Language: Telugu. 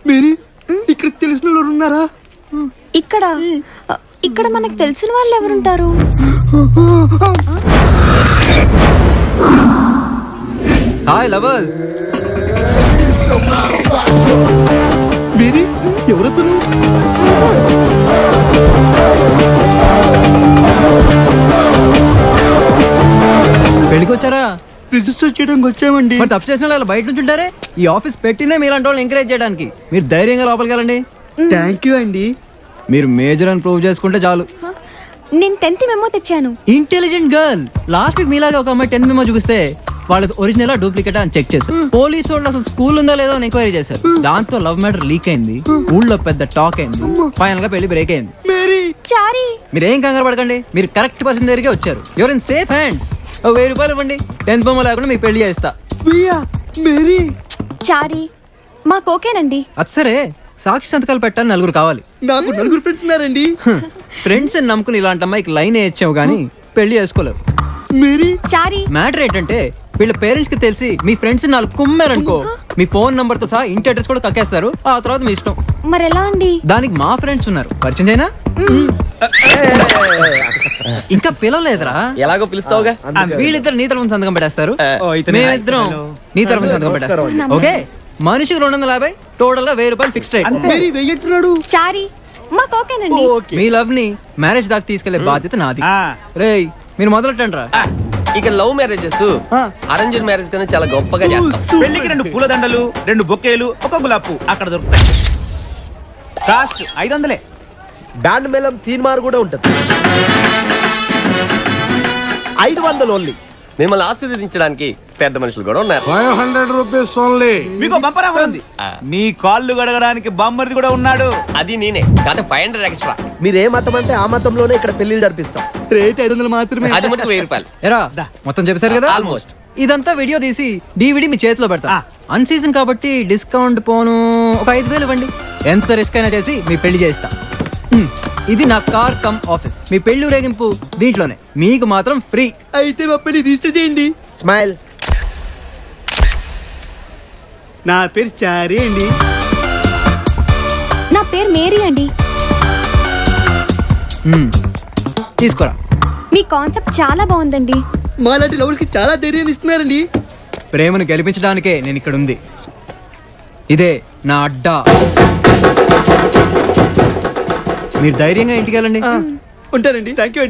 మేరీ ఇక్కడ తెలిసిన వాళ్ళు ఉన్నారా? ఇక్కడ ఇక్కడ మనకు తెలిసిన వాళ్ళు ఎవరుంటారు? Hi lovers. మేరీ ఎవరతను? పెళ్ళికి వచ్చారా? రిజిస్టర్ చేయడానికి వచ్చామండి. మరి తప్పు చేసిన వాళ్ళు బయట నుంచి ఉంటారే. ఈ ఆఫీస్ పెట్టినే మీలాంటి వాళ్ళని ఎంకరేజ్ చేయడానికి. మీరు ధైర్యంగా లోపలికి వెళ్ళండి. థ్యాంక్ యూ అండి. మీరు మేజర్ అని ప్రూవ్ చేసుకుంటే చాలు. నేను 10th మెమో తెచ్చాను. Intelligent girl. లాస్ట్ వీక్ మీలాగా ఒక అమ్మాయి 10th మెమో చూపిస్తే వాళ్ళది ఒరిజినల్ డూప్లికేట్ అని చెక్ చేశారు. పోలీసు వాళ్ళు అసలు స్కూల్ ఉందా లేదో అని ఎంక్వైరీ చేశారు. దాంతో లవ్ మ్యాటర్ లీక్ అయింది. ఊళ్ళో పెద్ద టాక్ అయింది. ఫైనల్ గా పెళ్లి బ్రేక్ అయింది. చారీ, మీరేం కంగారు పడకండి. మీరు కరెక్ట్ పర్సన్ దగ్గరికి వచ్చారు. Your in safe hands. 1000 రూపాయలు ఇవ్వండి. 10th మెమో లేకుండా మీకు పెళ్లి చేస్తా. చారీ, మాకు ఓకేనండి. అది సరే, సాక్షి సంతకాలు పెట్టాలని 4 కావాలి. నాకు 4 ఫ్రెండ్స్ ఉన్నారండి. ఫ్రెండ్స్ అని నమ్ముకుని ఇలాంటి అమ్మాయికి లైన్ వేయచ్చావు కానీ పెళ్లి చేసుకోలేవు. చారీ, మ్యాటర్ ఏంటంటే వీళ్ళ పేరెంట్స్ కి తెలిసి మీ ఫ్రెండ్స్ 4 కుమ్మారనుకో, మీ ఫోన్ నంబర్ తో సహా ఇంటి అడ్రస్ కూడా కక్కేస్తారు. ఆ తర్వాత మీ ఇష్టం. మరి ఎలా అండి? దానికి మా ఫ్రెండ్స్ ఉన్నారు, పరిచయం చేయనా? ఇంకా పిలవలేదురా. ఎలాగో పిలుస్తావుగా. వీళ్ళిద్దరు నీ తరఫున సంతకం పెట్టేస్తారు, మేమిద్దరం నీ తరఫున సంతకం పెట్టేస్తారు. ఓకే, మనిషికి 250, టోటల్ గా 1000 రూపాయలు ఫిక్స్డ్ రేట్. చారీ, మాకు ఓకేనండి. మీ లవ్ ని మ్యారేజ్ దాకా తీసుకెళ్లే బాధ్యత నాది. రేయ్, మీరు మొదలెట్టండి రా. ఇక లవ్ మ్యారేజెస్ అరేంజ్డ్ మ్యారేజ్ కన్నా చాలా గొప్పగా చేస్తాం. పెళ్లికి 2 పూలదండలు, 2 బొకేలు, 1 గులాబ్ అక్కడ దొరుకుతాయి. కాస్ట్ 500. బ్యాండ్ మేళం తీర్మార్ కూడా ఉంటుంది. 500 ఓన్లీ. మిమ్మల్ని ఆశీర్వదించడానికి పెద్ద మనుషులు కూడా ఉన్నారు. 500 రూపీస్ ఓన్లీ. మీకు బంపర్ ఆఫర్ ఉంది. మీ కాళ్ళు గడగడానికి బామ్మర్ది కూడా ఉన్నాడు. అది నేనే, కానీ 500 ఎక్స్ట్రా. మీరు ఏ మతం అంటే ఆ మతంలోనే ఇక్కడ పెళ్లిళ్ళు జరిపిస్తాం. రేట్ 500 మాత్రమే. అది మటుకు 1000 రూపాయలు. ఎరా మొత్తం చెప్పేశారు కదా? ఆల్మోస్ట్. ఇదంతా వీడియో తీసి DVD మీ చేతిలో పెడతా. అన్ సీజన్ కాబట్టి డిస్కౌంట్ పోను ఒక 5000 ఇవ్వండి. ఎంత రిస్క్ అయినా చేసి మీ పెళ్లి చేస్తా. ఇది నా కార్ కమ్ ఆఫీస్. మీ పెళ్లి ఊరేగింపు దీంట్లోనే, మీకు మాత్రం ఫ్రీ. అయితే మా పెళ్లి రిజిస్టర్ చేయండి. స్మైల్. నా పేరు చారీ అండి. నా పేరు మేరీ అండి. తీసుకోరా. మీ కాన్సెప్ట్ చాలా బాగుందండి. మాలాంటి లవర్స్ కి చాలా ధైర్యాన్ని ఇస్తున్నారండి. ప్రేమను గెలిపించడానికే నేను ఇక్కడ ఉంది. ఇదే నా అడ్డా. మీరు ధైర్యంగా ఇంటికి వెళ్ళండి. ఉంటానండి. థ్యాంక్ యూ అండి.